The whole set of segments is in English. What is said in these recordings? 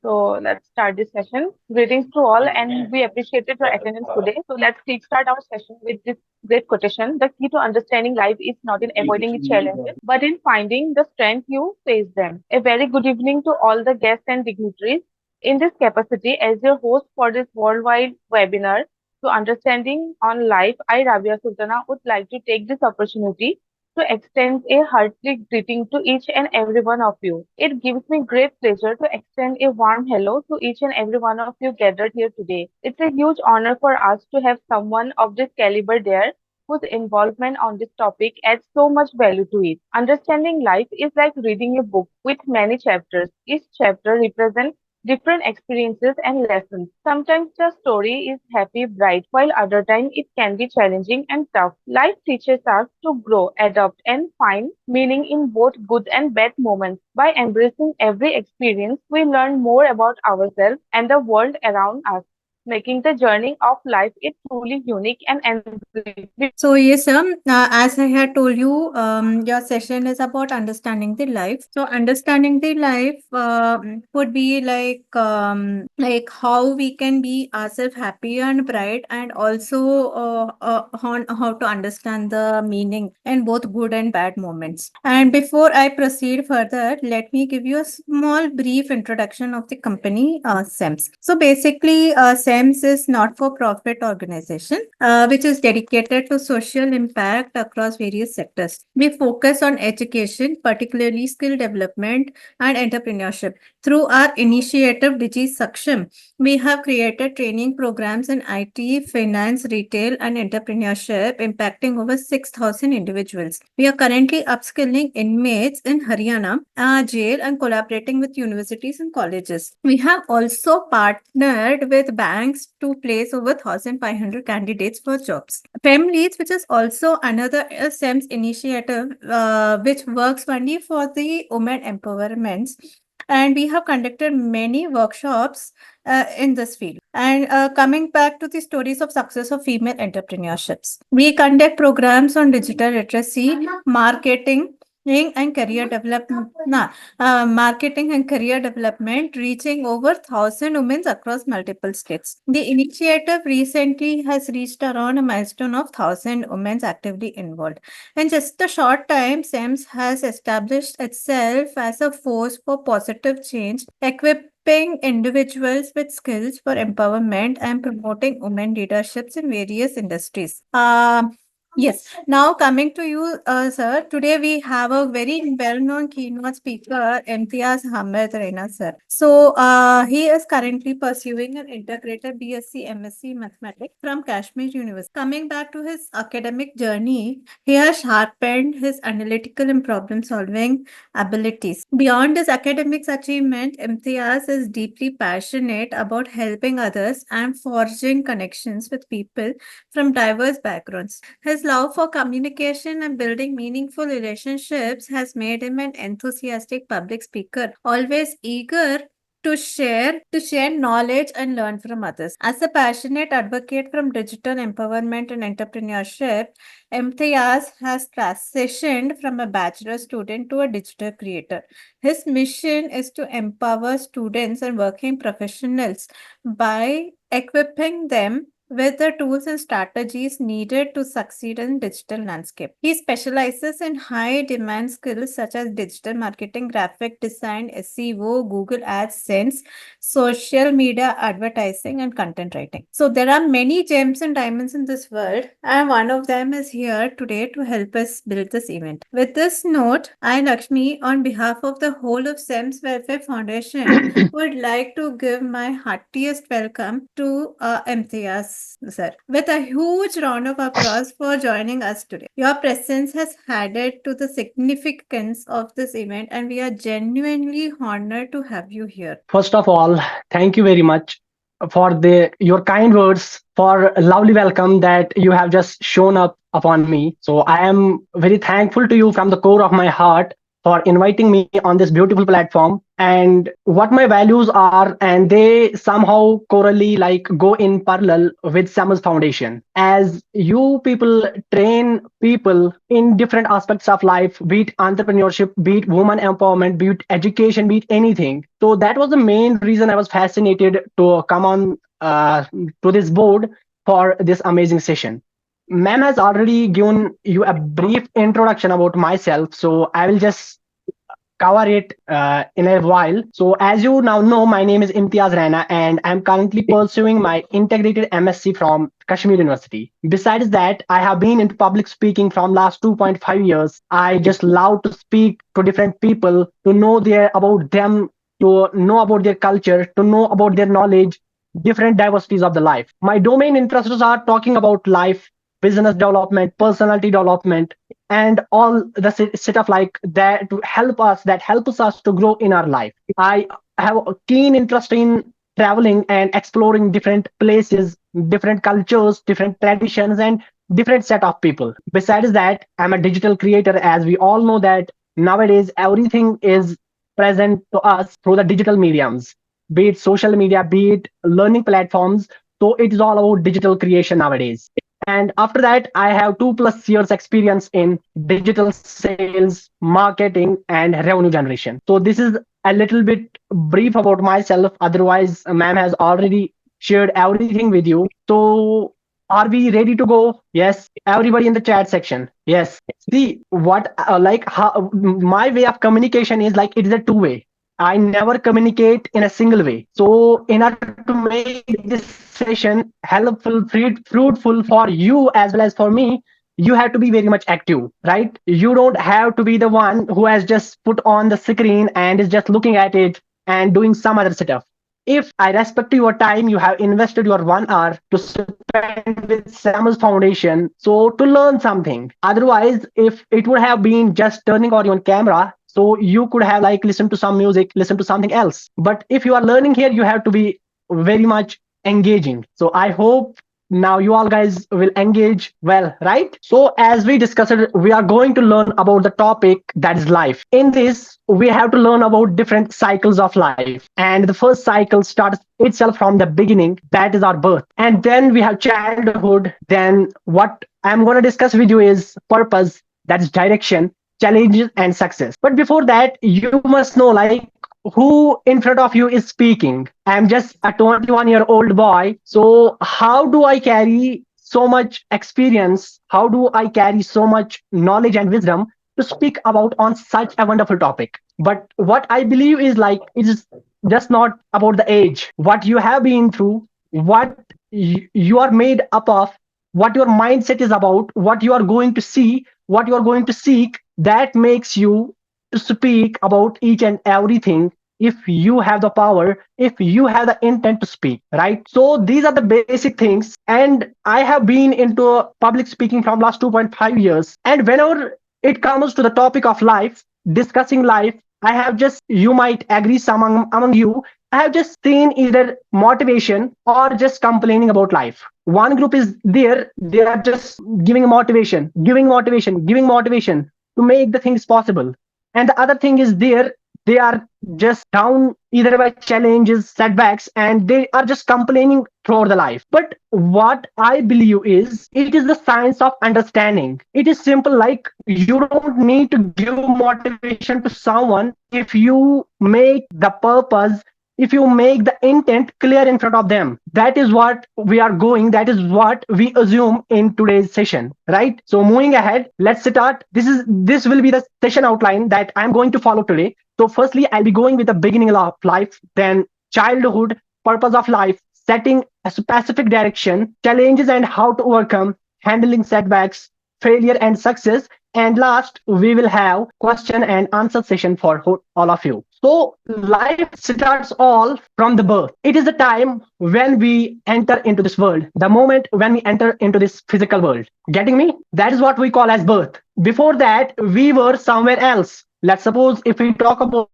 So let's start this session. Greetings to all, and we appreciated your attendance today. So let's kickstart our session with this great quotation. The key to understanding life is not in avoiding its challenges, but in finding the strength you face them. A very good evening to all the guests and dignitaries. In this capacity, as your host for this worldwide webinar to understanding on life, I, Rabia Sultana, would like to take this opportunity to extend a hearty greeting to each and every one of you. It gives me great pleasure to extend a warm hello to each and every one of you gathered here today. It's a huge honor for us to have someone of this caliber there whose involvement on this topic adds so much value to it. Understanding life is like reading a book with many chapters. Each chapter represents different experiences and lessons. Sometimes the story is happy, bright, while other times it can be challenging and tough. Life teaches us to grow, adapt, and find meaning in both good and bad moments. By embracing every experience, we learn more about ourselves and the world around us, making the journey of life a truly unique and enriching. So yes, as I had told you, your session is about understanding the life. So understanding the life would be like how we can be ourselves happy and bright, and also on how to understand the meaning in both good and bad moments. And before I proceed further, let me give you a small brief introduction of the company SEMS. So basically, SEMS is not for profit organization which is dedicated to social impact across various sectors. We focus on education, particularly skill development and entrepreneurship. Through our initiative Digi Saksham, we have created training programs in IT, finance, retail, and entrepreneurship, impacting over 6,000 individuals. We are currently upskilling inmates in Haryana jail and collaborating with universities and colleges. We have also partnered with banks to place over 1,500 candidates for jobs. Families, which is also another SEMS initiative, which works only for the women empowerment. And we have conducted many workshops in this field. And coming back to the stories of success of female entrepreneurships, we conduct programs on digital literacy, and career development, marketing and career development, reaching over 1,000 women across multiple states. The initiative recently has reached around a milestone of 1,000 women actively involved. In just a short time, SEMS has established itself as a force for positive change, equipping individuals with skills for empowerment and promoting women leaderships in various industries. Yes. Now coming to you, sir. Today we have a very well-known keynote speaker, Imtiaz Ahmed Raina, sir. So he is currently pursuing an integrated BSc MSc Mathematics from Kashmir University. Coming back to his academic journey, he has sharpened his analytical and problem-solving abilities. Beyond his academics achievement, Imtiaz is deeply passionate about helping others and forging connections with people from diverse backgrounds. His love for communication and building meaningful relationships has made him an enthusiastic public speaker, always eager to share knowledge and learn from others. As a passionate advocate from digital empowerment and entrepreneurship, Imtiaz has transitioned from a bachelor student to a digital creator. His mission is to empower students and working professionals by equipping them with the tools and strategies needed to succeed in digital landscape. He specializes in high demand skills such as digital marketing, graphic design, SEO, Google AdSense, social media advertising, and content writing. So there are many gems and diamonds in this world, and one of them is here today to help us build this event. With this note, I, Lakshmi, on behalf of the whole of SEMS Welfare Foundation, would like to give my heartiest welcome to Imtiaz, sir, with a huge round of applause for joining us today. Your presence has added to the significance of this event, and we are genuinely honored to have you here. First of all, thank you very much for the your kind words, for a lovely welcome that you have just shown up upon me. So I am very thankful to you from the core of my heart. for inviting me on this beautiful platform, and what my values are, and they somehow correlate, like go in parallel with SEMS Foundation. As you people train people in different aspects of life, be it entrepreneurship, be it woman empowerment, be it education, be it anything. So that was the main reason I was fascinated to come on to this board for this amazing session. Ma'am has already given you a brief introduction about myself, so I will just cover it in a while. So, as you now know, my name is Imtiaz Raina, and I'm currently pursuing my integrated MSc from Kashmir University. Besides that, I have been into public speaking from last 2.5 years. I just love to speak to different people, to know their about them, to know about their culture, to know about their knowledge, different diversities of the life. My domain interests are talking about life, business development, personality development, and all the set of like that to help us, that helps us to grow in our life. I have a keen interest in traveling and exploring different places, different cultures, different traditions, and different set of people. Besides that, I'm a digital creator. As we all know that nowadays everything is present to us through the digital mediums, be it social media, be it learning platforms. So it is all about digital creation nowadays. And after that, I have 2+ years experience in digital sales, marketing, and revenue generation. So this is a little bit brief about myself. Otherwise, ma'am has already shared everything with you. So are we ready to go? Yes. Everybody in the chat section. Yes. See what like how my way of communication is, like it is a two-way. I never communicate in a single way. So, in order to make this session helpful, fruitful for you as well as for me, you have to be very much active, right? You don't have to be the one who has just put on the screen and is just looking at it and doing some other stuff. If I respect your time, you have invested your 1 hour to spend with Samuel's Foundation, so to learn something. Otherwise, if it would have been just turning on your camera, so you could have like listened to some music, listen to something else. But if you are learning here, you have to be very much engaging. So I hope now you all guys will engage well, right? So as we discussed, we are going to learn about the topic that is life. In this, we have to learn about different cycles of life, and the first cycle starts itself from the beginning, that is our birth. And then we have childhood. Then what I'm going to discuss with you is purpose, that's direction, challenges, and success. But before that, you must know like who in front of you is speaking. I'm just a 21-year-old boy. So how do I carry so much experience? How do I carry so much knowledge and wisdom to speak about on such a wonderful topic? But what I believe is like it is just not about the age, what you have been through, what you are made up of, what your mindset is about, what you are going to see, what you are going to seek, that makes you to speak about each and everything, if you have the power, if you have the intent to speak, right? So these are the basic things. And I have been into public speaking from last 2.5 years. And whenever it comes to the topic of life, discussing life, I have just, you might agree, some among you, I have just seen either motivation or just complaining about life. One group is there, they are just giving motivation, giving motivation to make the things possible. And the other thing is there, they are just down either by challenges, setbacks, and they are just complaining throughout the life. But what I believe is it is the science of understanding. It is simple, like you don't need to give motivation to someone if you make the purpose, if you make the intent clear in front of them. That is what we are going, that is what we assume in today's session, right? So moving ahead, let's start. This will be the session outline that I'm going to follow today. So firstly, I'll be going with the beginning of life, then childhood, purpose of life, setting a specific direction, challenges and how to overcome, handling setbacks, failure and success, and last, we will have question and answer session for all of you. So life starts all from the birth. It is the time when we enter into this world, the moment when we enter into this physical world. Getting me? That is what we call as birth. Before that, we were somewhere else. Let's suppose if we talk about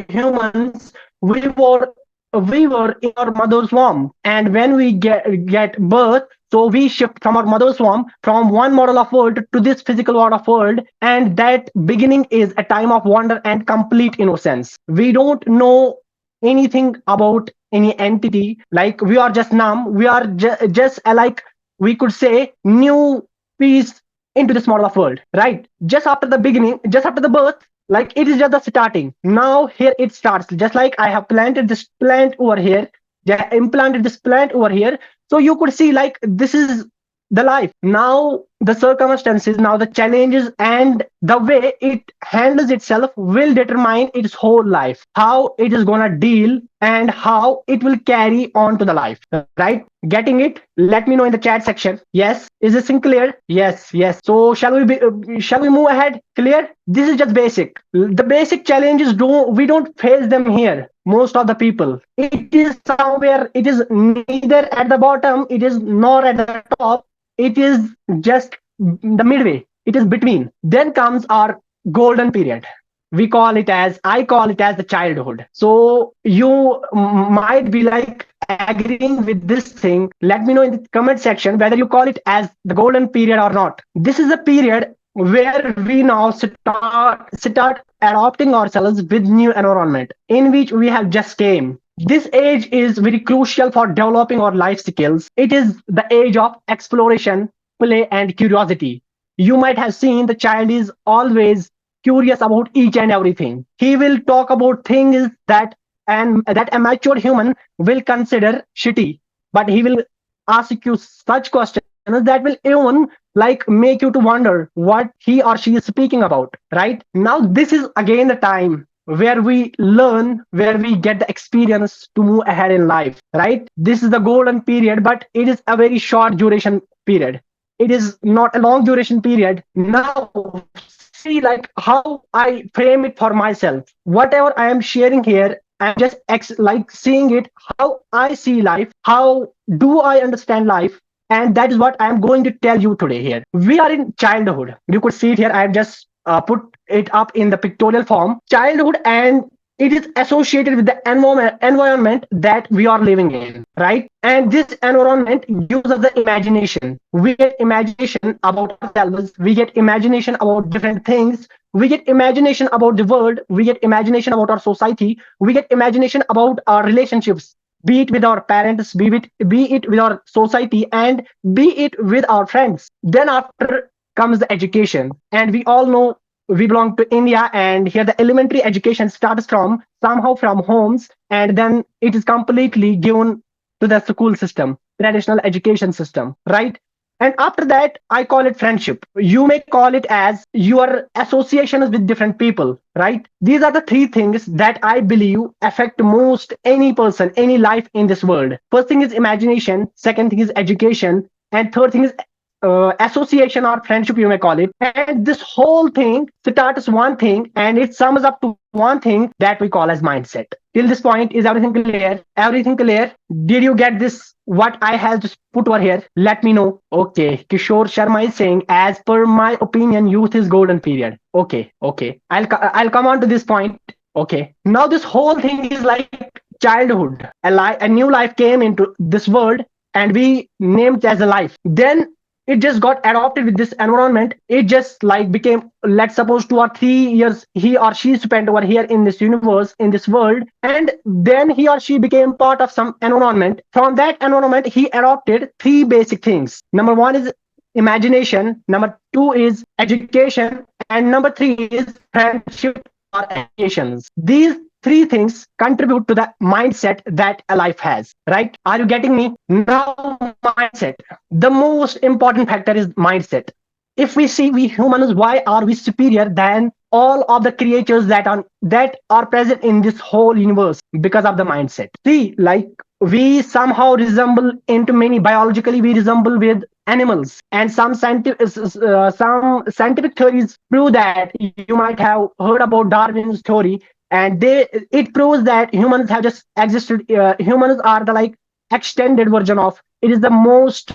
humans, we were in our mother's womb, and when we get birth, So we shift from our mother's womb, from one model of world to this physical world of world, and that beginning is a time of wonder and complete innocence. We don't know anything about any entity. Like we are just numb. We are just like we could say new piece into this model of world, right? Just after the beginning, just after the birth, like it is just the starting. Now here it starts. Just like I have planted this plant over here, yeah, implanted this plant over here. So you could see like this is the life. Now the circumstances, now the challenges, and the way it handles itself will determine its whole life, how it is gonna deal and how it will carry on to the life, right? Getting it? Let me know in the chat section. Yes, is this thing clear? Yes. So shall we move ahead? Clear? This is just basic. The basic challenges don't face them here. Most of the people, it is somewhere, it is neither at the bottom, it is nor at the top, it is just the midway, it is between. Then comes our golden period. We call it as, I call it as the childhood. So you might be like agreeing with this thing. Let me know in the comment section whether you call it as the golden period or not. This is a period where we now start adopting ourselves with new environment in which we have just came. This age is very crucial for developing our life skills. It is the age of exploration, play, and curiosity. You might have seen the child is always curious about each and everything. He will talk about things that a mature human will consider shitty, but he will ask you such questions that will even like make you to wonder what he or she is speaking about, right? Now this is again the time where we learn, where we get the experience to move ahead in life, right? This is the golden period, but it is a very short duration period. It is not a long duration period. Now see like how I frame it for myself. Whatever I am sharing here, I'm just like seeing it how I see life, how do I understand life, and that is what I am going to tell you today here. We are in childhood. You could see it here. I have just put it up in the pictorial form. Childhood, and it is associated with the environment that we are living in, right? And this environment gives us the imagination. We get imagination about ourselves. We get imagination about different things. We get imagination about the world. We get imagination about our society. We get imagination about our relationships, be it with our parents, be it with our society, and be it with our friends. Then after comes the education, and we all know we belong to India, and here the elementary education starts from somehow from homes, and then it is completely given to the school system, traditional education system, right? And after that, I call it friendship. You may call it as your associations with different people, right? These are the three things that I believe affect most any person, any life in this world. First thing is imagination, second thing is education, and third thing is association or friendship, you may call it. And this whole thing starts one thing and it sums up to one thing that we call as mindset. Till this point, is everything clear? Everything clear? Did you get this? What I have just put over here? Let me know. Okay, Kishore Sharma is saying, as per my opinion, youth is golden period. Okay. I'll come on to this point. Okay. Now this whole thing is like childhood. A new life came into this world and we named it as a life. Then it just got adopted with this environment. It just like became, let's suppose 2 or 3 years he or she spent over here in this universe, in this world, and then he or she became part of some environment. From that environment he adopted three basic things. Number one is imagination, number two is education, and number three is friendship or educations. These three things contribute to the mindset that a life has, right? Are you getting me? Now, mindset. The most important factor is mindset. If we see we humans, why are we superior than all of the creatures that are present in this whole universe? Because of the mindset. See, like we somehow resemble into many biologically, we resemble with animals, and some scientific theories prove that. You might have heard about Darwin's theory, and it proves that humans have just existed. Humans are the like extended version of, it is the most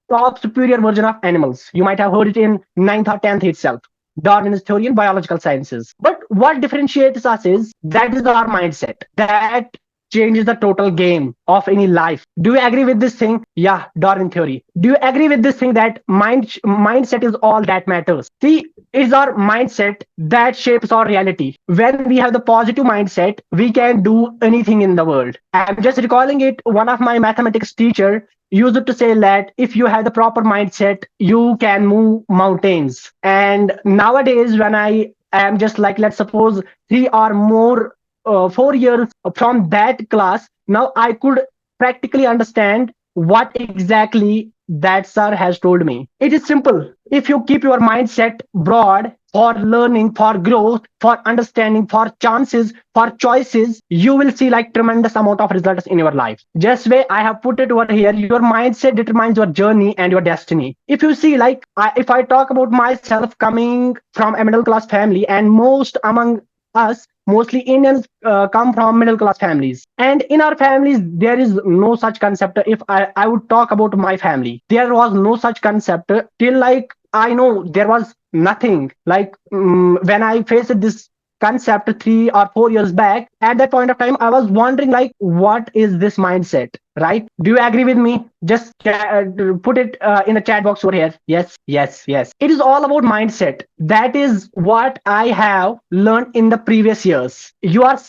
top superior version of animals. You might have heard it in ninth or 10th itself, Darwin's theory in biological sciences. But what differentiates us is that is our mindset, that changes the total game of any life. Do you agree with this thing? Yeah, Darwin theory. Do you agree with this thing that mindset is all that matters? See, it's our mindset that shapes our reality. When we have the positive mindset, we can do anything in the world. I'm just recalling it. One of my mathematics teacher used to say that if you have the proper mindset, you can move mountains. And nowadays, when I am just like, let's suppose 4 years from that class, now I could practically understand what exactly that sir has told me. It is simple. If you keep your mindset broad for learning, for growth, for understanding, for chances, for choices, you will see like tremendous amount of results in your life. Just way I have put it over here, your mindset determines your journey and your destiny. If you see like, if I talk about myself coming from a middle class family, and most among us, mostly Indians, come from middle class families. And in our families, there is no such concept. If I would talk about my family, there was no such concept till like I know there was nothing. Like when I faced this concept 3 or 4 years back, at that point of time, I was wondering like, what is this mindset? Right? Do you agree with me? Just put it in the chat box over here. Yes, yes, yes. It is all about mindset. That is what I have learned in the previous years. You are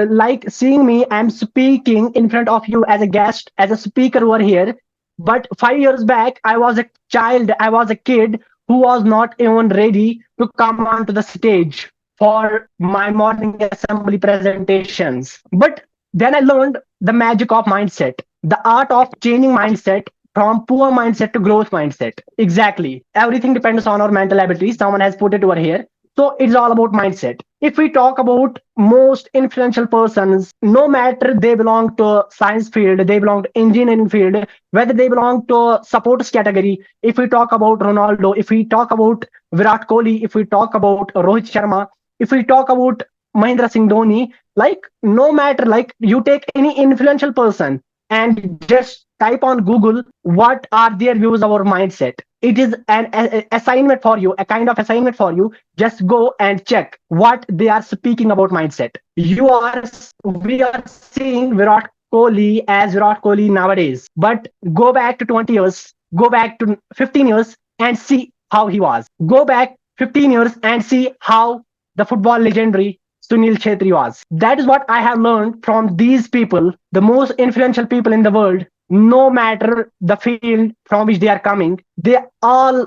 like seeing me, I'm speaking in front of you as a guest, as a speaker over here. But 5 years back, I was a child, I was a kid who was not even ready to come onto the stage for my morning assembly presentations. But then I learned the magic of mindset, the art of changing mindset from poor mindset to growth mindset. Exactly. Everything depends on our mental abilities. Someone has put it over here. So it's all about mindset. If we talk about most influential persons, no matter they belong to science field, they belong to engineering field, whether they belong to supporters category, if we talk about Ronaldo, if we talk about Virat Kohli, if we talk about Rohit Sharma, if we talk about Mahendra Singh Dhoni, like no matter, like you take any influential person and just type on Google what are their views our mindset. It is an assignment for you, a kind of assignment for you. Just go and check what they are speaking about mindset. We are seeing Virat Kohli as Virat Kohli nowadays, but go back to 20 years, go back to 15 years and see how he was. Go back 15 years and see how the football legendary Sunil Chhetri was. That is what I have learned from these people, the most influential people in the world. No matter the field from which they are coming, they all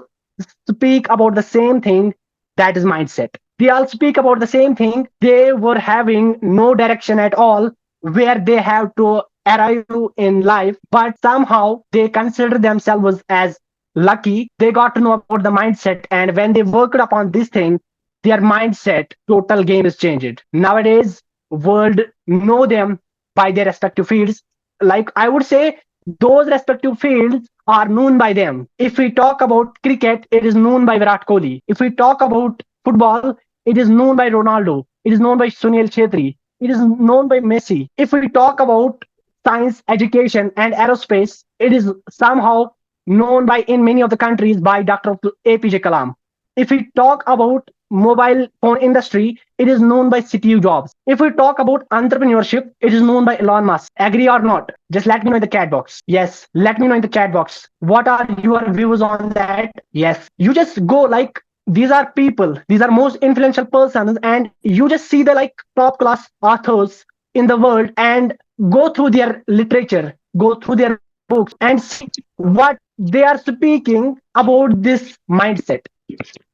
speak about the same thing, that is mindset. They all speak about the same thing. They were having no direction at all where they have to arrive in life, but somehow they consider themselves as lucky. They got to know about the mindset, and when they worked upon this thing, their mindset total game is changed. Nowadays world know them by their respective fields. Like I would say, those respective fields are known by them. If we talk about cricket, it is known by Virat Kohli. If we talk about football, it is known by Ronaldo. It is known by Sunil Chhetri. It is known by Messi. If we talk about science, education, and aerospace, it is somehow known by in many of the countries by Dr. APJ Kalam. If we talk about mobile phone industry, it is known by Steve Jobs. If we talk about entrepreneurship, it is known by Elon Musk. Agree or not? Just let me know in the chat box. Yes, let me know in the chat box. What are your views on that? Yes, you just go like, these are people, these are most influential persons, and you just see the like top class authors in the world and go through their literature, go through their books and see what they are speaking about this mindset.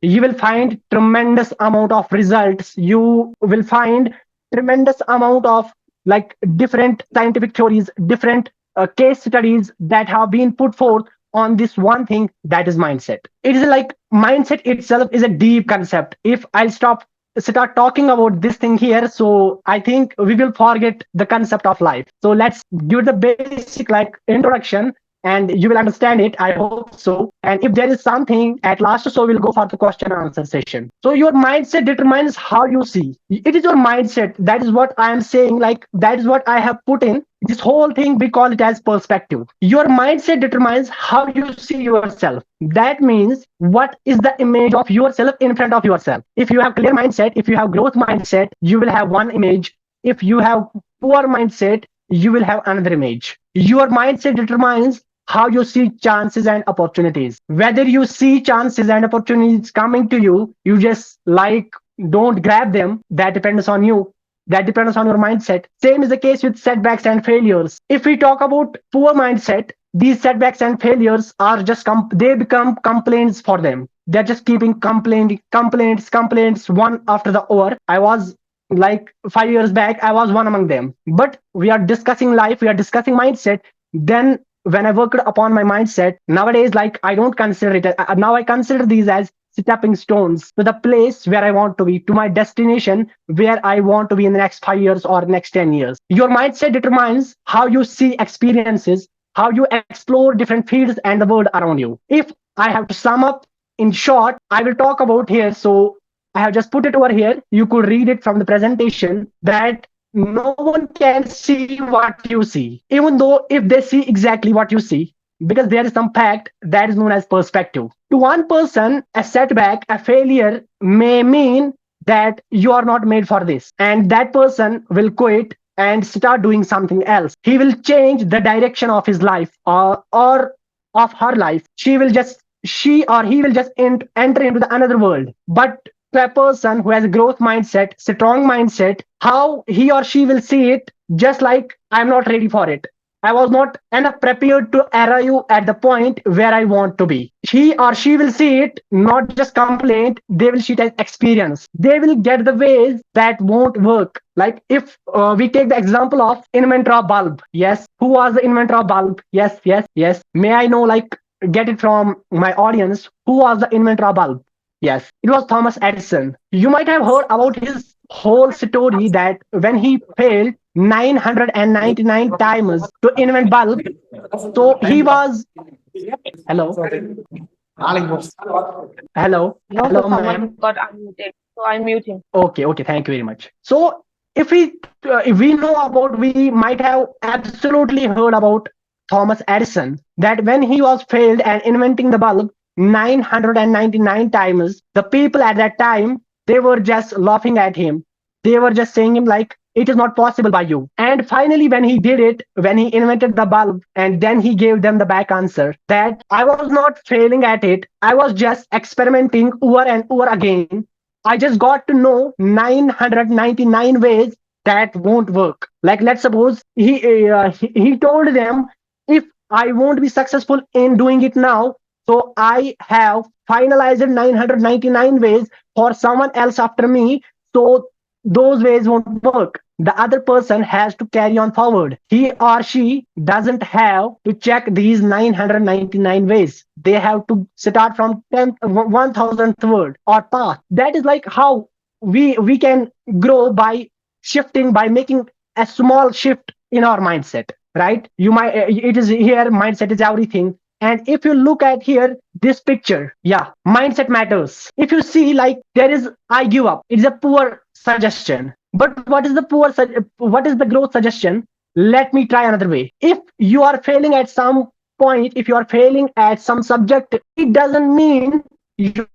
You will find tremendous amount of results. You will find tremendous amount of like different scientific theories, different case studies that have been put forth on this one thing, that is mindset. It is like mindset itself is a deep concept. If I'll start talking about this thing here, so I think we will forget the concept of life. So let's give the basic like introduction, and you will understand it, I hope so. And if there is something at last, so we'll go for the question and answer session. So your mindset determines how you see. It is your mindset. That is what I am saying. Like that is what I have put in this whole thing. We call it as perspective. Your mindset determines how you see yourself. That means what is the image of yourself in front of yourself. If you have clear mindset, if you have growth mindset, you will have one image. If you have poor mindset, you will have another image. Your mindset determines how you see chances and opportunities. Whether you see chances and opportunities coming to you, you just like don't grab them. That depends on you. That depends on your mindset. Same is the case with setbacks and failures. If we talk about poor mindset, these setbacks and failures are just they become complaints for them. They're just keeping complaints one after the other. I was like 5 years back, I was one among them. But we are discussing life, we are discussing mindset. Then when I worked upon my mindset, nowadays, like I don't consider it. Now I consider these as stepping stones to the place where I want to be, to my destination where I want to be in the next 5 years or next 10 years. Your mindset determines how you see experiences, how you explore different fields and the world around you. If I have to sum up in short, I will talk about here. So I have just put it over here. You could read it from the presentation that no one can see what you see, even though if they see exactly what you see, because there is some fact that is known as perspective. To one person, a setback, a failure may mean that you are not made for this, and that person will quit and start doing something else. He will change the direction of his life or of her life. She or he will just enter into the another world. But to a person who has a growth mindset, strong mindset, how he or she will see it, just like I'm not ready for it. I was not enough prepared to arrive at the point where I want to be. He or she will see it not just complaint, they will see it as experience. They will get the ways that won't work. Like if we take the example of inventor of bulb. Yes, who was the inventor of bulb? Yes. May I know, like, get it from my audience, who was the inventor of bulb? Yes, it was Thomas Edison. You might have heard about his whole story that when he failed 999 times to invent bulb, so he was hello, No, so hello, someone ma'am. got unmuted. So I mute him. Okay, thank you very much. So if we know about, we might have absolutely heard about Thomas Edison, that when he was failed and inventing the bulb 999 times, the people at that time, they were just laughing at him. They were just saying him like, it is not possible by you. And finally, when he did it, when he invented the bulb, and then he gave them the back answer that I was not failing at it, I was just experimenting over and over again. I just got to know 999 ways that won't work. Like, let's suppose he told them, if I won't be successful in doing it now, so I have finalized 999 ways for someone else after me. So those ways won't work. The other person has to carry on forward. He or she doesn't have to check these 999 ways. They have to start from 1000th word or path. That is like how we can grow by shifting, by making a small shift in our mindset, right? You might it is here, mindset is everything. And if you look at here, this picture, yeah, mindset matters. If you see, like, there is I give up. It's a poor suggestion. But what is the growth suggestion? Let me try another way. If you are failing at some point, if you are failing at some subject, it doesn't mean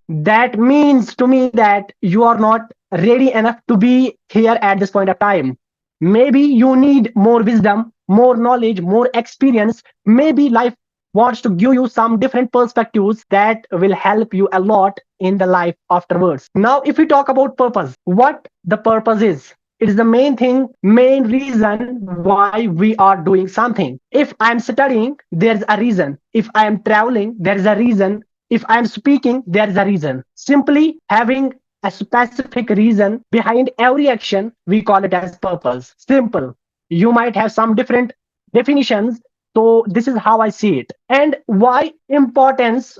that means to me that you are not ready enough to be here at this point of time. Maybe you need more wisdom, more knowledge, more experience. Maybe life wants to give you some different perspectives that will help you a lot in the life afterwards. Now, if we talk about purpose, what the purpose is, it is the main thing, main reason why we are doing something. If I'm studying, there's a reason. If I am traveling, there is a reason. If I'm speaking, there is a reason. Simply having a specific reason behind every action, we call it as purpose. Simple. You might have some different definitions. So this is how I see it. And why purpose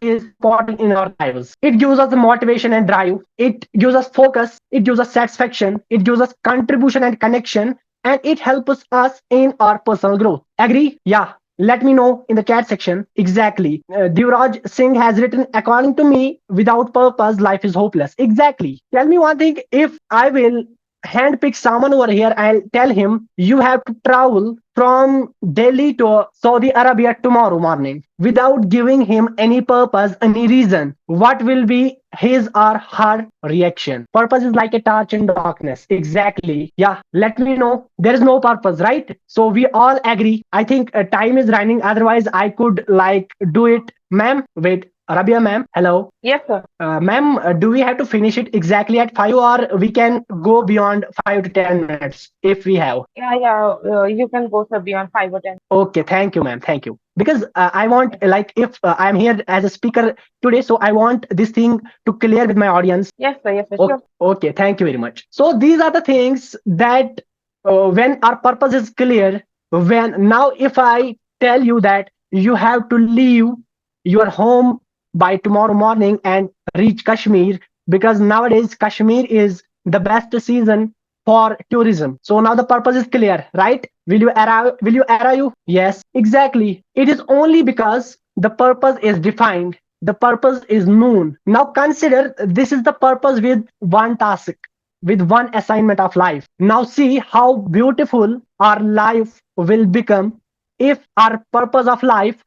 is important in our lives. It gives us the motivation and drive. It gives us focus. It gives us satisfaction. It gives us contribution and connection. And it helps us in our personal growth. Agree? Yeah. Let me know in the chat section. Exactly. Divraj Singh has written, according to me, without purpose, life is hopeless. Exactly. Tell me one thing. If I will handpick someone over here and tell him you have to travel from Delhi to Saudi Arabia tomorrow morning without giving him any purpose, any reason, what will be his or her reaction? Purpose is like a torch in darkness. Exactly. Yeah, let me know. There is no purpose, right? So we all agree. I think time is running. Otherwise, I could like do it. Ma'am, wait. Rabia, ma'am, hello. Yes, sir. Ma'am, do we have to finish it exactly at 5 or we can go beyond 5 to 10 minutes if we have? Yeah, you can go, sir, beyond 5 or 10. Okay, thank you, ma'am. Thank you. Because I want, like, if I'm here as a speaker today, so I want this thing to clear with my audience. Yes, sir, Okay, sure. okay, thank you very much. So these are the things that when our purpose is clear, when now if I tell you that you have to leave your home by tomorrow morning and reach Kashmir, because nowadays Kashmir is the best season for tourism. So now the purpose is clear, right? Will you arrive? Will you arrive? Yes, exactly. It is only because the purpose is defined. The purpose is known. Now consider this is the purpose with one task, with one assignment of life. Now see how beautiful our life will become if our purpose of life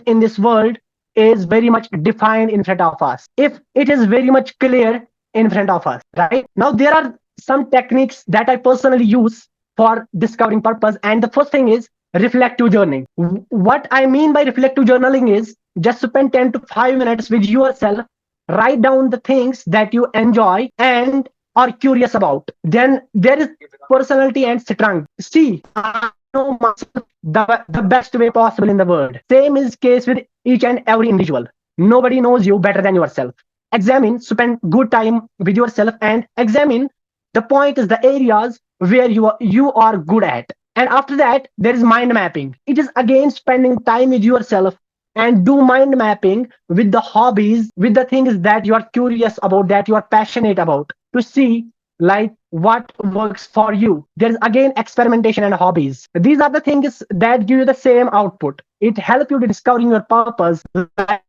in this world is very much defined in front of us, if it is very much clear in front of us, right? Now there are some techniques that I personally use for discovering purpose, and the first thing is reflective journaling. What I mean by reflective journaling is just spend 10 to 5 minutes with yourself, write down the things that you enjoy and are curious about. Then there is personality and strength. See, I know myself the best way possible in the world. Same is case with each and every individual. Nobody knows you better than yourself. Examine, spend good time with yourself and examine the point is the areas where you are good at. And after that, there is mind mapping. It is again spending time with yourself and do mind mapping with the hobbies, with the things that you are curious about, that you are passionate about, to see like what works for you. There is again experimentation and hobbies. These are the things that give you the same output. It helps you to discovering your purpose. Like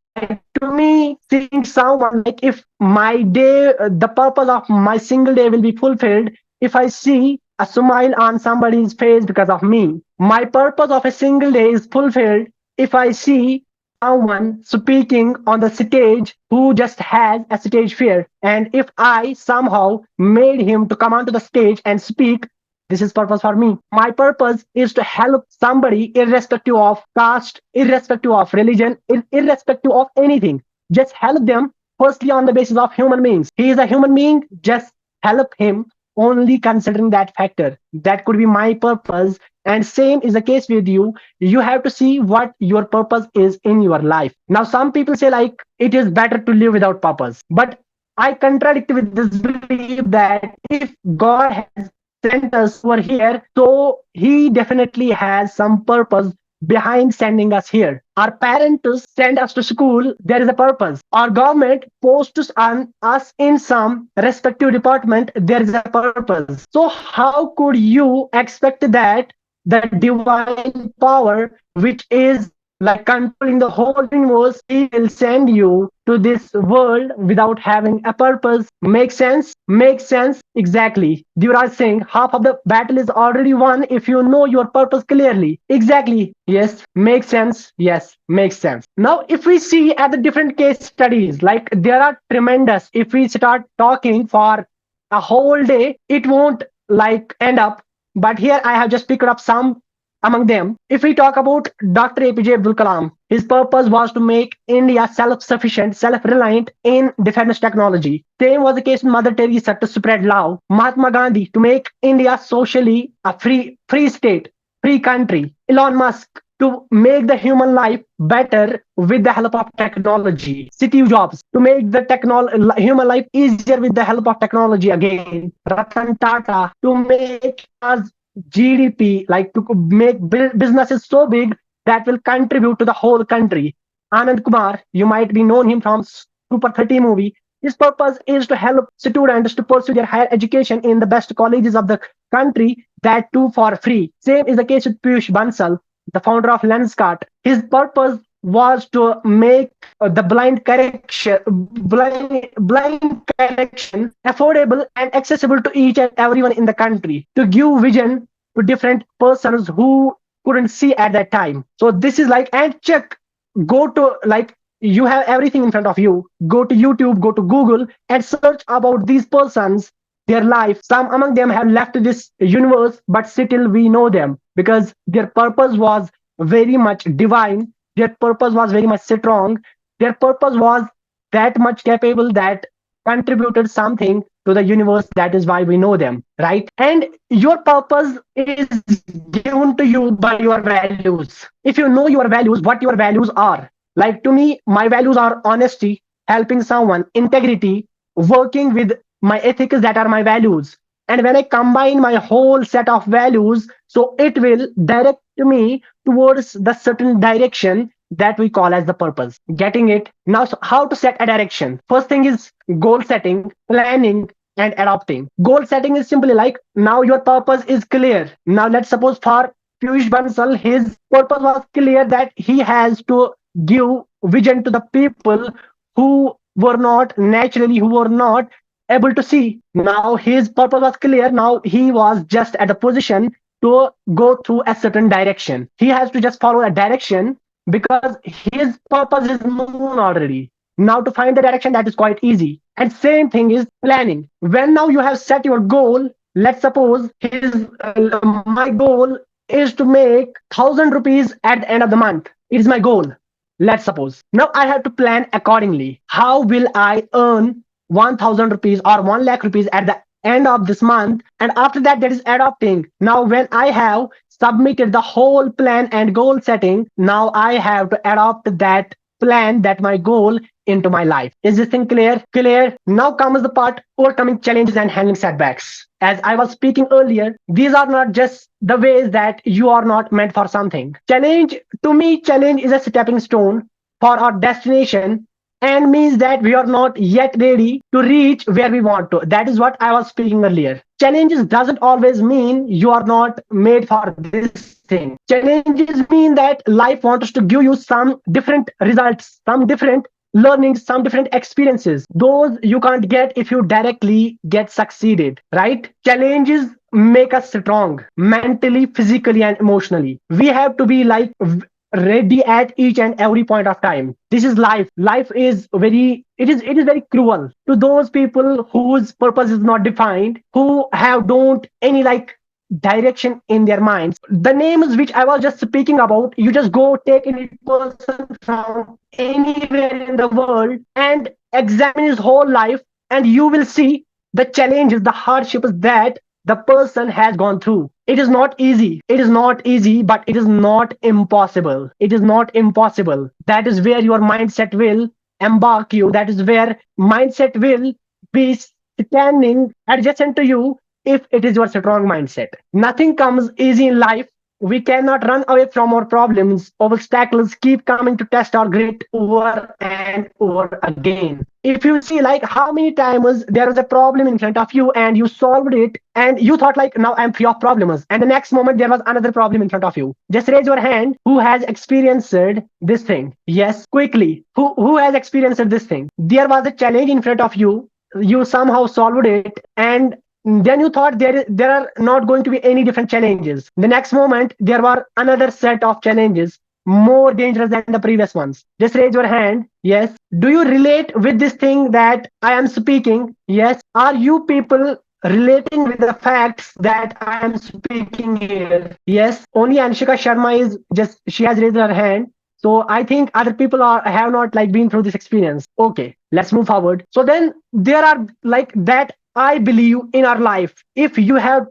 to me, seeing someone, like if my day, the purpose of my single day will be fulfilled if I see a smile on somebody's face because of me. My purpose of a single day is fulfilled if I see someone speaking on the stage who just has a stage fear. And if I somehow made him to come onto the stage and speak, this is purpose for me. My purpose is to help somebody irrespective of caste, irrespective of religion, irrespective of anything. Just help them firstly on the basis of human beings. He is a human being, just help him only considering that factor. That could be my purpose. And same is the case with you. You have to see what your purpose is in your life. Now, some people say like it is better to live without purpose. But I contradict with this belief that if God has sent us over here, so he definitely has some purpose behind sending us here. Our parents send us to school, there is a purpose. Our government posts on us in some respective department, there is a purpose. So how could you expect that the divine power, which is like controlling the whole universe, he will send you to this world without having a purpose? Makes sense? Makes sense. Exactly. Divraj saying half of the battle is already won if you know your purpose clearly. Exactly. Yes. Makes sense. Yes. Makes sense. Now, if we see at the different case studies, like there are tremendous, if we start talking for a whole day, it won't like end up. But here I have just picked up some among them. If we talk about Dr. APJ Abdul Kalam, his purpose was to make India self-sufficient, self-reliant in defense technology. Same was the case with Mother Teresa to spread love. Mahatma Gandhi to make India socially a free state, free country. Elon Musk to make the human life better with the help of technology. Steve Jobs to make the human life easier with the help of technology again. Ratan Tata to make us GDP, like to make businesses so big that will contribute to the whole country. Anand Kumar, you might be known him from Super 30 movie. His purpose is to help students to pursue their higher education in the best colleges of the country, that too for free. Same is the case with Piyush Bansal, the founder of Lenskart. His purpose was to make the blind correction affordable and accessible to each and everyone in the country, to give vision to different persons who couldn't see at that time. So this is like, and check, go to like, you have everything in front of you, go to YouTube, go to Google, and search about these persons, their life. Some among them have left this universe, but still we know them because their purpose was very much divine, their purpose was very much strong, their purpose was that much capable that contributed something to the universe. That is why we know them, right? And your purpose is given to you by your values. If you know your values, what your values are, like to me, my values are honesty, helping someone, integrity, working with my ethics, that are my values. And when I combine my whole set of values, so it will direct me towards the certain direction that we call as the purpose. Getting it? Now, so how to set a direction? First thing is goal setting, planning, and adopting. Goal setting is simply like, now your purpose is clear. Now let's suppose for Piyush Bansal, his purpose was clear that he has to give vision to the people who were not naturally, who were not able to see. Now his purpose was clear. Now he was just at a position to go through a certain direction. He has to just follow a direction because his purpose is known already. Now to find the direction, that is quite easy. And same thing is planning. When now you have set your goal, let's suppose my goal is to make 1,000 rupees at the end of the month. It is my goal. Let's suppose. Now I have to plan accordingly. How will I earn 1,000 rupees or 1 lakh rupees at the end of this month? And after that, that is adopting. Now, when I have submitted the whole plan and goal setting, now I have to adopt that plan, that my goal, into my life. Is this thing clear? Clear. Now comes the part overcoming challenges and handling setbacks. As I was speaking earlier, these are not just the ways that you are not meant for something. Challenge, to me, challenge is a stepping stone for our destination, and means that we are not yet ready to reach where we want to. That is what I was speaking earlier. Challenges doesn't always mean you are not made for this thing. Challenges mean that life wants to give you some different results, some different learnings, some different experiences. Those you can't get if you directly get succeeded, right? Challenges make us strong mentally, physically, and emotionally. We have to be like ready at each and every point of time. This is life. Life is it is very cruel to those people whose purpose is not defined, who have don't any like direction in their minds. The names which I was just speaking about, you just go take any person from anywhere in the world and examine his whole life, and you will see the challenges, the hardships that the person has gone through. It is not easy. It is not easy, but it is not impossible. It is not impossible. That is where your mindset will embark you. That is where mindset will be standing adjacent to you if it is your strong mindset. Nothing comes easy in life. We cannot run away from our problems. Obstacles keep coming to test our grit over and over again. If you see like how many times there was a problem in front of you and you solved it and you thought like, now I'm free of problems, and the next moment there was another problem in front of you. Just raise your hand who has experienced this thing. Yes, quickly. Who has experienced this thing? There was a challenge in front of you. You somehow solved it, and then you thought there are not going to be any different challenges. The next moment, there were another set of challenges more dangerous than the previous ones. Just raise your hand. Yes. Do you relate with this thing that I am speaking? Yes. Are you people relating with the facts that I am speaking here? Yes. Only Anshika Sharma she has raised her hand. So I think other people have not like been through this experience. Okay, let's move forward. So then there are like that. I believe in our life, if you have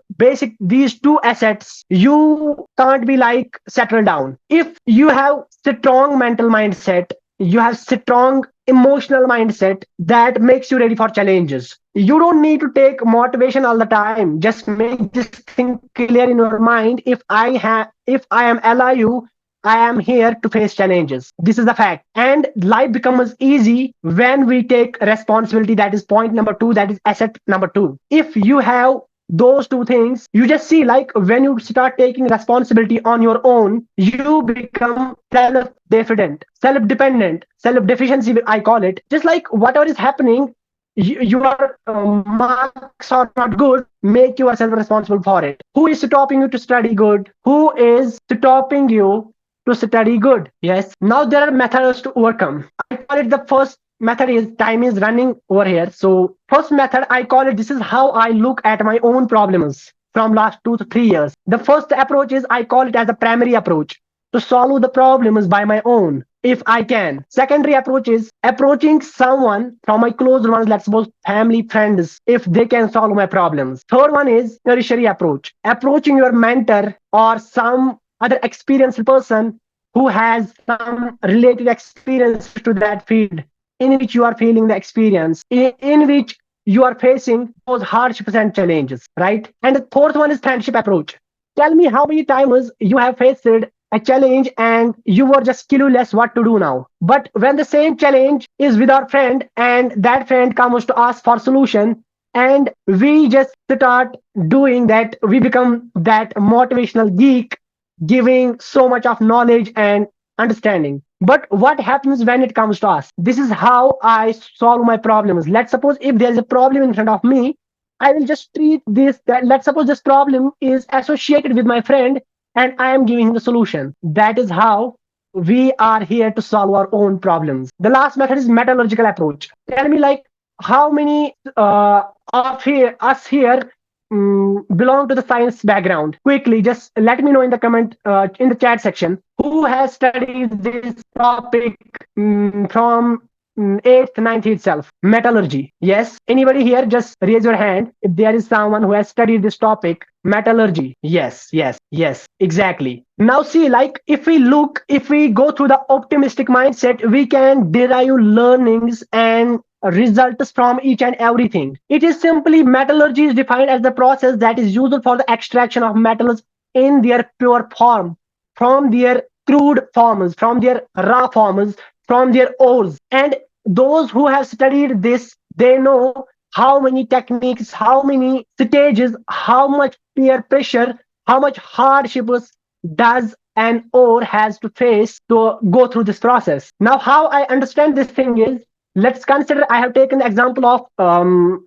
these two assets, you can't be like settled down. If you have strong mental mindset, you have strong emotional mindset that makes you ready for challenges. You don't need to take motivation all the time. Just make this thing clear in your mind. If I am alive, I am here to face challenges. This is the fact. And life becomes easy when we take responsibility. That is point number 2. That is asset number 2. If you have those two things, you just see like when you start taking responsibility on your own, you become self-dependent, self-deficiency, I call it. Just like whatever is happening, your marks are not good, make yourself responsible for it. Who is stopping you to study good? Who is stopping you to study good? Yes. Now there are methods to overcome. I call it, the first method is, time is running over here. So first method, I call it, this is how I look at my own problems from last 2 to 3 years. The first approach is, I call it as a primary approach, to solve the problems by my own if I can. Secondary approach is approaching someone from my close ones, let's suppose family, friends, if they can solve my problems. Third one is tertiary approach, approaching your mentor or some other experienced person who has some related experience to that field in which you are feeling the experience, in which you are facing those hardships and challenges, right? And the fourth one is friendship approach. Tell me how many times you have faced a challenge and you were just clueless what to do now. But when the same challenge is with our friend and that friend comes to ask for solution, and we just start doing that, we become that motivational geek, giving so much of knowledge and understanding. But what happens when it comes to us? This is how I solve my problems. Let's suppose if there's a problem in front of me, I will just treat this, that let's suppose this problem is associated with my friend and I am giving him the solution. That is how we are here to solve our own problems. The last method is metallurgical approach. Tell me like how many of here us here belong to the science background. Quickly, just let me know in the comment, in the chat section, who has studied this topic from 8th, 9th itself. Metallurgy. Yes. Anybody here? Just raise your hand if there is someone who has studied this topic. Metallurgy. Yes, yes, yes, exactly. Now see, like if we go through the optimistic mindset, we can derive learnings and results from each and everything. It is simply, metallurgy is defined as the process that is used for the extraction of metals in their pure form, from their crude forms, from their raw forms, from their ores. And those who have studied this, they know how many techniques, how many stages, how much peer pressure, how much hardships does an ore has to face to go through this process. Now, how I understand this thing is, let's consider, I have taken the example of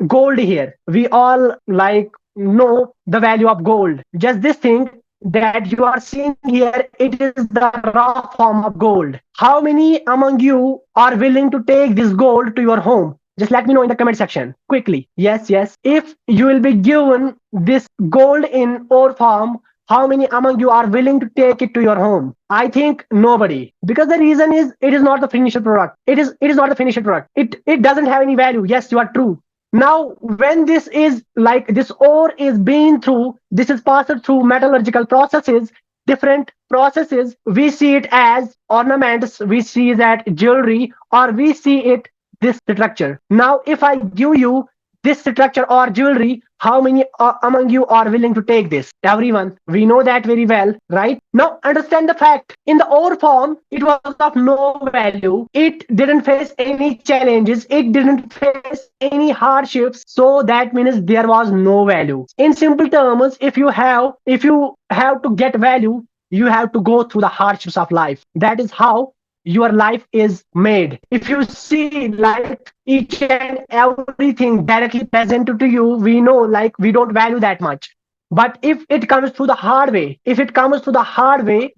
gold here. We all like know the value of gold. Just this thing that you are seeing here, it is the raw form of gold. How many among you are willing to take this gold to your home? Just let me know in the comment section quickly. Yes, yes. If you will be given this gold in ore form, how many among you are willing to take it to your home? I think nobody. Because the reason is, it is not the finished product. It is not the finished product. It doesn't have any value. Yes, you are true. Now, when this is like, this ore is being through, this is passed through metallurgical processes, different processes, we see it as ornaments, we see that jewelry, or we see it this structure. Now, if I give you this structure or jewelry, how many among you are willing to take this? Everyone. We know that very well, right? Now, understand the fact. In the ore form, it was of no value. It didn't face any challenges. It didn't face any hardships. So that means there was no value. In simple terms, if you have to get value, you have to go through the hardships of life. That is how your life is made. If you see like each and everything directly presented to you, we know like we don't value that much. But if it comes through the hard way,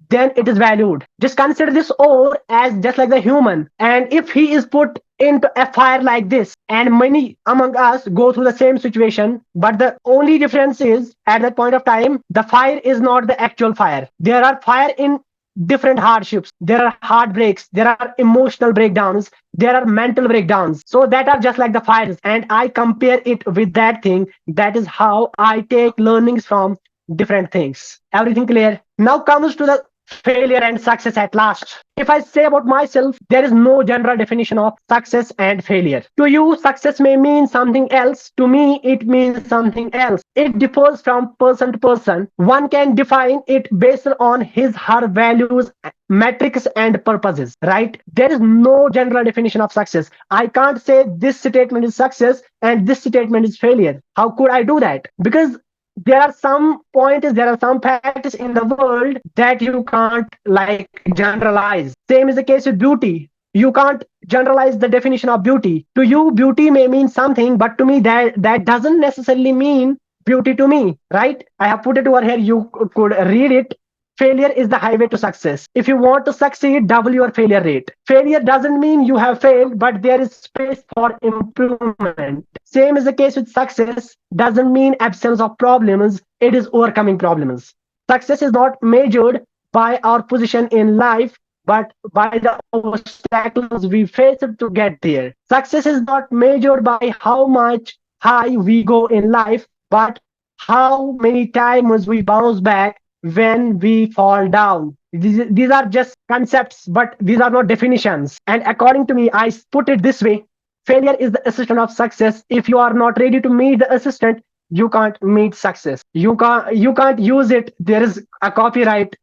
then it is valued. Just consider this ore as just like the human. And if he is put into a fire like this, and many among us go through the same situation, but the only difference is, at that point of time, the fire is not the actual fire. There are fire in different hardships, there are heartbreaks, there are emotional breakdowns, there are mental breakdowns, so that are just like the fires, and I compare it with that thing. That is how I take learnings from different things. Everything clear? Now comes to the failure and success at last. If I say about myself, there is no general definition of success and failure. To you, success may mean something else. To me, it means something else. It differs from person to person. One can define it based on his, her values, metrics, and purposes, right? There is no general definition of success. I can't say this statement is success and this statement is failure. How could I do that? Because there are some points, there are some facts in the world that you can't like generalize. Same is the case with beauty. You can't generalize the definition of beauty. To you, beauty may mean something, but to me, that doesn't necessarily mean beauty to me, right? I have put it over here. You could read it. Failure is the highway to success. If you want to succeed, double your failure rate. Failure doesn't mean you have failed, but there is space for improvement. Same is the case with success, doesn't mean absence of problems, it is overcoming problems. Success is not measured by our position in life, but by the obstacles we face to get there. Success is not measured by how much high we go in life, but how many times we bounce back when we fall down. These are just concepts, but these are not definitions. And according to me, I put it this way: failure is the assistant of success. If you are not ready to meet the assistant, you can't meet success. You can't use it. There is a copyright,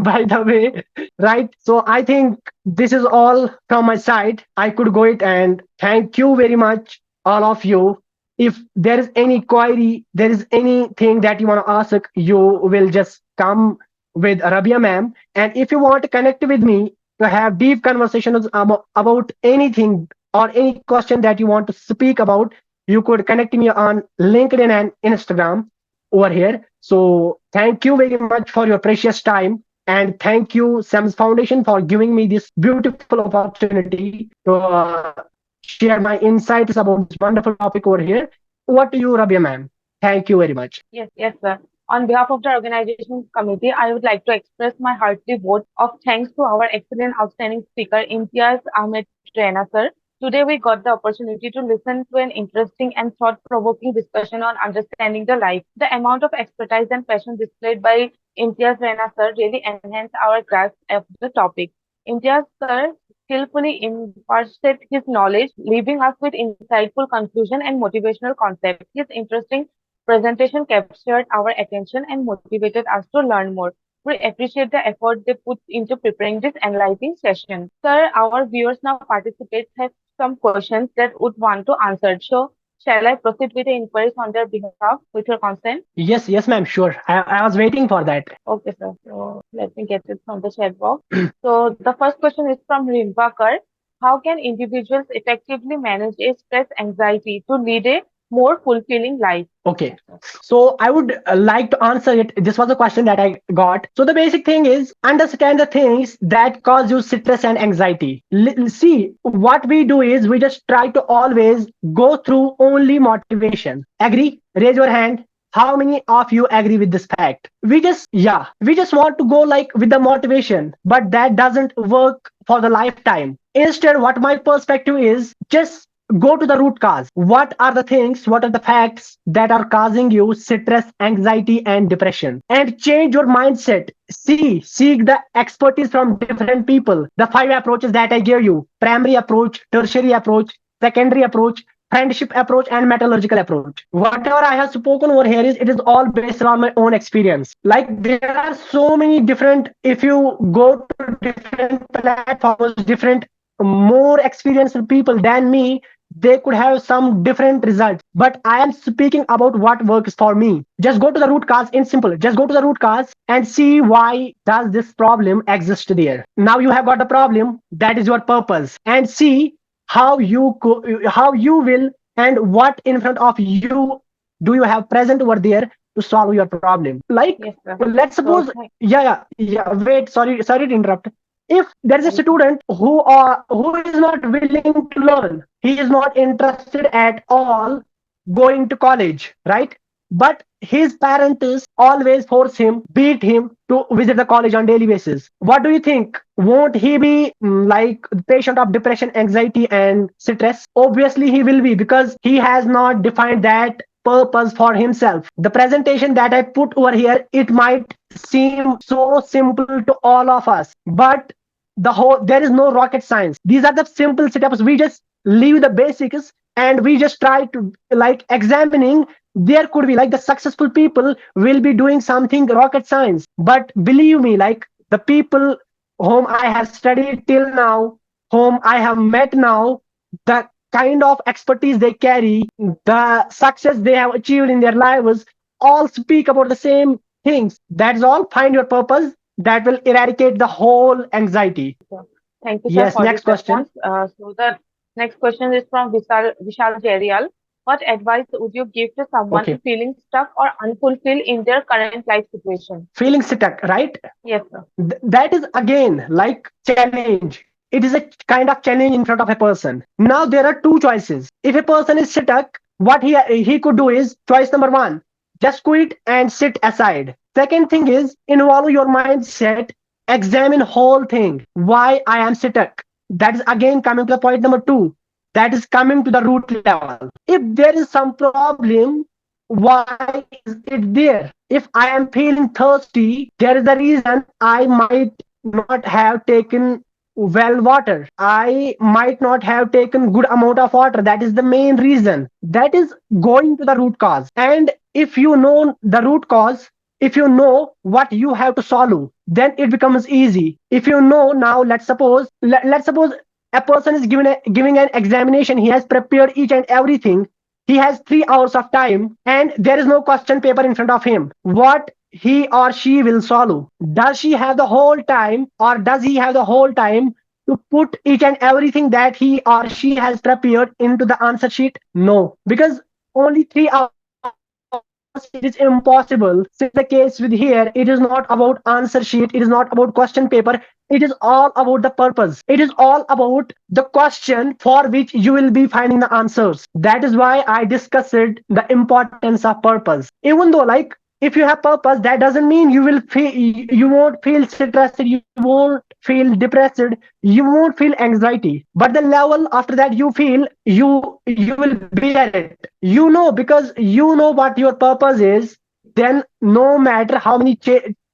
by the way, right? So I think this is all from my side. I could go it, and thank you very much, all of you. If there is any query, there is anything that you want to ask, you will just come with Rabia ma'am. And if you want to connect with me to have deep conversations about anything or any question that you want to speak about, you could connect me on LinkedIn and Instagram over here. So thank you very much for your precious time. And thank you, SEMS Foundation, for giving me this beautiful opportunity to share my insights about this wonderful topic over here. What to you, Rabia ma'am? Thank you very much. Yes, yes, sir. On behalf of the organization committee, I would like to express my hearty vote of thanks to our excellent, outstanding speaker, Imtiaz Ahmed Rana, sir. Today, we got the opportunity to listen to an interesting and thought-provoking discussion on understanding the life. The amount of expertise and passion displayed by Imtiaz Rana, sir, really enhanced our grasp of the topic. Imtiaz, sir, skillfully imparted his knowledge, leaving us with insightful conclusion and motivational concepts. His interesting presentation captured our attention and motivated us to learn more. We appreciate the effort they put into preparing this enlightening session. Sir, our viewers now participate have some questions that would want to answer. So, shall I proceed with the inquiries on their behalf with your consent? Yes, yes, ma'am. Sure. I was waiting for that. Okay, sir. So let me get it from the chat box. So the first question is from Rimbakar. How can individuals effectively manage a stress anxiety to lead a more fulfilling life? Okay. So I would like to answer it. This was a question that I got. So the basic thing is understand the things that cause you stress and anxiety. See, what we do is we just try to always go through only motivation. Agree? Raise your hand. How many of you agree with this fact? We just want to go like with the motivation, but that doesn't work for the lifetime. Instead, what my perspective is, just go to the root cause. What are the things, what are the facts that are causing you stress, anxiety, and depression? And change your mindset. Seek the expertise from different people. The 5 approaches that I gave you: primary approach, tertiary approach, secondary approach, friendship approach, and metallurgical approach. Whatever I have spoken over here is, it is all based on my own experience. Like, there are so many different, if you go to different platforms, different more experienced people than me, they could have some different results, but I am speaking about what works for me. Just go to the root cause. In simple, just go to the root cause and see why does this problem exist there. Now you have got the problem, that is your purpose, and see how you will, and what in front of you do you have present over there to solve your problem. Like, Yes, sir. let's suppose, So, yeah, wait, sorry to interrupt. If there is a thank you. student who is not willing to learn, he is not interested at all going to college, right? But his parents always force him, beat him to visit the college on daily basis. What do you think? Won't he be like patient of depression, anxiety, and stress? Obviously he will be, because he has not defined that purpose for himself. The presentation that I put over here, it might seem so simple to all of us, but there is no rocket science. These are the simple setups. We just leave the basics, and we just try to like examining. There could be like the successful people will be doing something rocket science, but believe me, like the people whom I have studied till now, whom I have met now, the kind of expertise they carry, the success they have achieved in their lives, all speak about the same things. That's all. Find your purpose. That will eradicate the whole anxiety. So, thank you, sir, Yes, for next this question. response. So the next question is from Vishal Jerial. What advice would you give to someone Okay. feeling stuck or unfulfilled in their current life situation? Feeling stuck, right? Yes, sir. That is again like challenge. It is a kind of challenge in front of a person. Now there are two choices. If a person is stuck, what he could do is choice number one, just quit and sit aside. Second thing is involve your mindset, examine whole thing. Why I am stuck? That is again coming to the point number two. That is coming to the root level. If there is some problem, why is it there? If I am feeling thirsty, there is a reason I might not have taken well water. I might not have taken good amount of water. That is the main reason. That is going to the root cause. And if you know the root cause, if you know what you have to solve, then it becomes easy. If you know, now let's suppose a person is giving an examination. He has prepared each and everything. He has 3 hours of time and there is no question paper in front of him. What he or she will solve? Does she have the whole time or does he have the whole time to put each and everything that he or she has prepared into the answer sheet? No, because only 3 hours it is impossible. Since the case with here, it is not about answer sheet, it is not about question paper, it is all about the purpose. It is all about the question for which you will be finding the answers. That is why I discussed the importance of purpose. Even though, like, if you have purpose, that doesn't mean you won't feel stressed, you won't feel depressed, you won't feel anxiety. But the level after that you feel, you will bear it. You know, because you know what your purpose is. Then no matter how many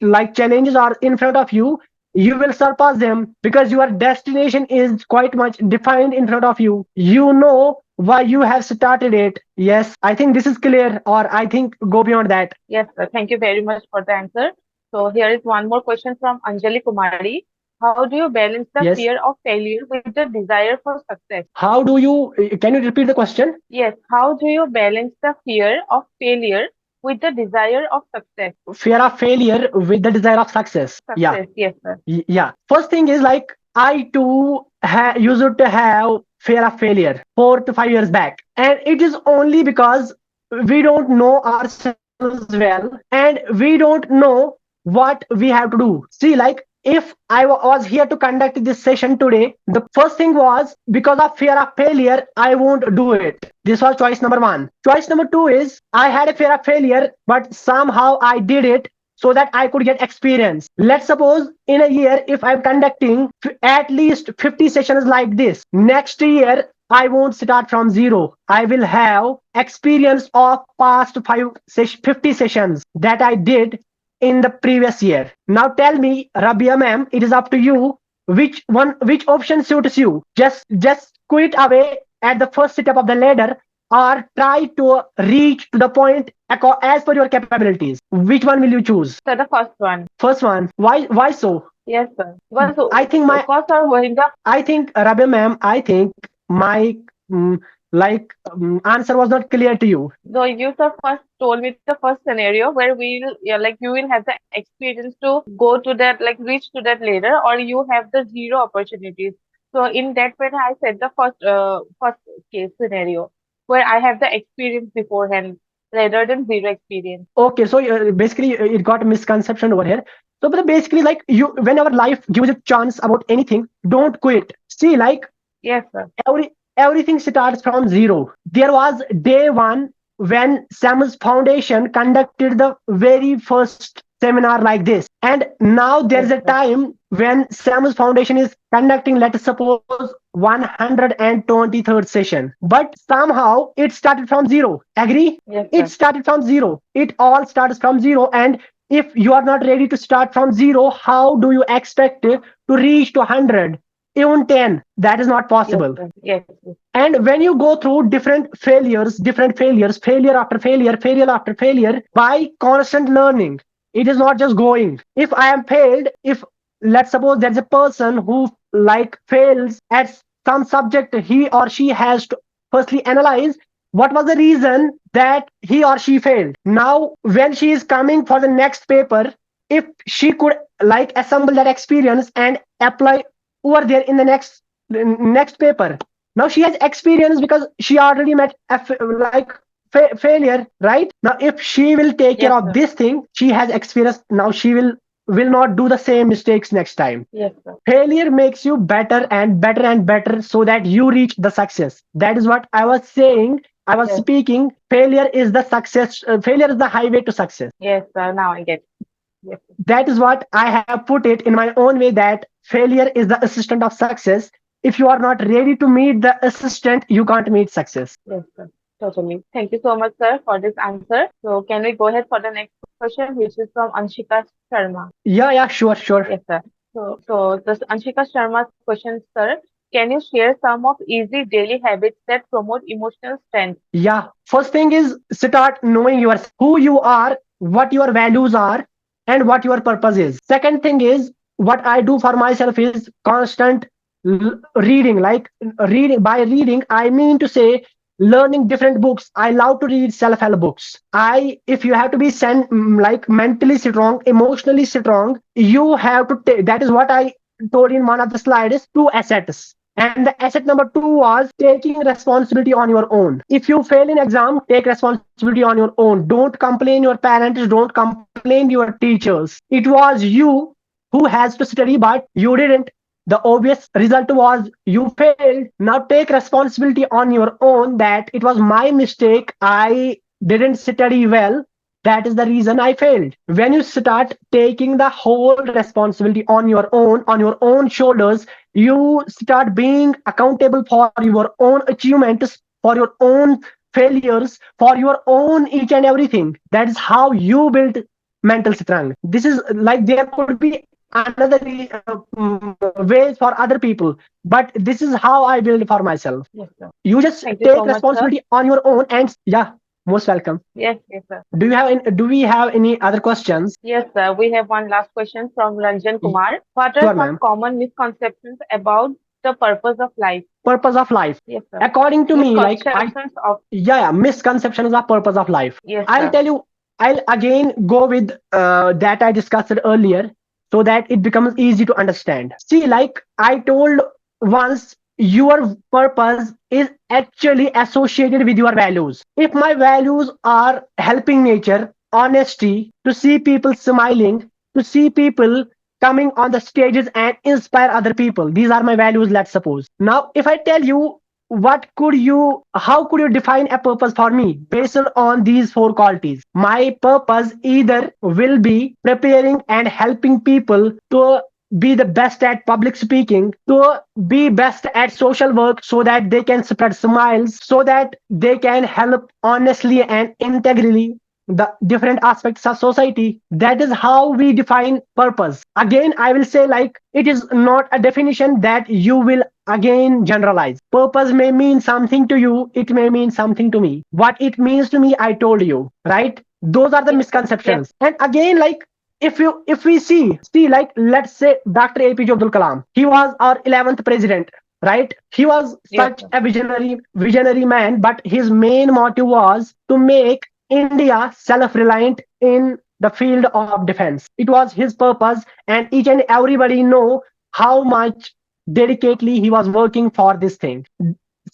like challenges are in front of you will surpass them because your destination is quite much defined in front of you. You know why you have started it. Yes, I think this is clear, or I think go beyond that. Yes, sir. Thank you very much for the answer. So here is one more question from Anjali Kumari. How do you balance the Yes. fear of failure with the desire for success? How do you, can you repeat the question? Yes, how do you balance the fear of failure with the desire of success? Fear of failure with the desire of success. Yeah. Success, yes, sir. Yeah. First thing is like I too used to have fear of failure 4 to 5 years back, and it is only because we don't know ourselves well and we don't know what we have to do. See, like if was here to conduct this session today, the first thing was because of fear of failure, I won't do it. This was choice number one. Choice number two is I had a fear of failure, but somehow I did it so that I could get experience. Let's suppose in a year, if I'm conducting at least 50 sessions like this, next year I won't start from zero. I will have experience of past 50 sessions that I did in the previous year. Now tell me, Rabia ma'am, it is up to you. Which option suits you? Just quit away at the first step of the ladder or try to reach to the point as per your capabilities. Which one will you choose? So the first one. First one. Why so? Yes, sir. Because, I think my because sir, when the I think Rabia ma'am, I think my answer was not clear to you. so you sir first told me the first scenario where we'll yeah, like you will have the experience to go to that like reach to that later, or you have the zero opportunities. So in that way, I said the first case scenario where I have the experience beforehand rather than zero experience. Okay, so basically it got a misconception over here. So but basically like you, whenever life gives you chance about anything, don't quit. See, like Yes, sir. everything starts from zero. There was day one when SEMS Foundation conducted the very first seminar like this. And now there's Yes, a sir. time when SEMS Foundation is conducting, let us suppose, 123rd session. But somehow it started from zero. Agree? Yes, It sir. started from zero. It all starts from zero. And if you are not ready to start from zero, how do you expect to reach to 100? Even 10, that is not Yes, possible. sir. Yes, yes. And when you go through different failures, failure after failure, failure after failure, by constant learning, it is not just going. If I am failed, if let's suppose there's a person who like fails at some subject, he or she has to firstly analyze what was the reason that he or she failed. Now when she is coming for the next paper, if she could like assemble that experience and apply over there in the next paper, now she has experience because she already met failure, right? Now if she will take care Yes, of sir. this thing, she has experience. Now she will not do the same mistakes next time. Yes, sir. Failure makes you better and better and better so that you reach the success. That is what I was saying. I was Yes. speaking. Failure is the success. Failure is the highway to success. Yes, sir. Now I get. Yes, sir. That is what I have put it in my own way, that failure is the assistant of success. If you are not ready to meet the assistant, you can't meet success. Yes, sir. Totally. Thank you so much, sir, for this answer. So can we go ahead for the next question, which is from Anshika Sharma? Yeah, sure, sure. Yes, sir. So this Anshika Sharma's question, sir. Can you share some of easy daily habits that promote emotional strength? Yeah. First thing is start knowing yourself, who you are, what your values are, and what your purpose is. Second thing is what I do for myself is constant reading. Like reading, by reading, I mean to say learning different books. I love to read self-help books. If you have to be like mentally strong, emotionally strong, you have to take. That is what I told in one of the slides. Two assets. And the asset number two was taking responsibility on your own. If you fail in exam, take responsibility on your own. Don't complain your parents, don't complain your teachers. It was you who has to study, but you didn't. The obvious result was you failed. Now take responsibility on your own that it was my mistake. I didn't study well. That is the reason I failed. When you start taking the whole responsibility on your own shoulders, you start being accountable for your own achievements, for your own failures, for your own each and everything. That is how you build mental strength. This is like there could be another ways for other people, but this is how I build for myself. Yes, sir. You just Thank you take so much, sir. responsibility on your own, and yeah, most welcome. Yes, yes, sir. Do we have any other questions? Yes, sir. We have one last question from Ranjan Y- Kumar. What are Sure, some ma'am. common misconceptions about the purpose of life? Purpose of life. Yes, sir. According to me, like I Misconceptions of. yeah, misconceptions are purpose of life. Yes, I'll sir. tell you. I'll again go with that I discussed earlier, so that it becomes easy to understand. See, like I told once, your purpose is actually associated with your values. If my values are helping nature, honesty, to see people smiling, to see people coming on the stages and inspire other people, these are my values, let's suppose. Now if I tell you, how could you define a purpose for me based on these four qualities? My purpose either will be preparing and helping people to be the best at public speaking, to be best at social work so that they can spread smiles, so that they can help honestly and integrally the different aspects of society. That is how we define purpose. Again, I will say, like, it is not a definition that you will again generalize. Purpose may mean something to you, it may mean something to me. What it means to me, I told you, right? Those are the Yes, sir. Yes. misconceptions. And again, like, if we see, like, let's say Dr. APJ Abdul Kalam, he was our 11th president, right? He was Yes, such sir. a visionary man, but his main motive was to make India self-reliant in the field of defense. It was his purpose, and each and everybody know how much dedicatedly he was working for this thing.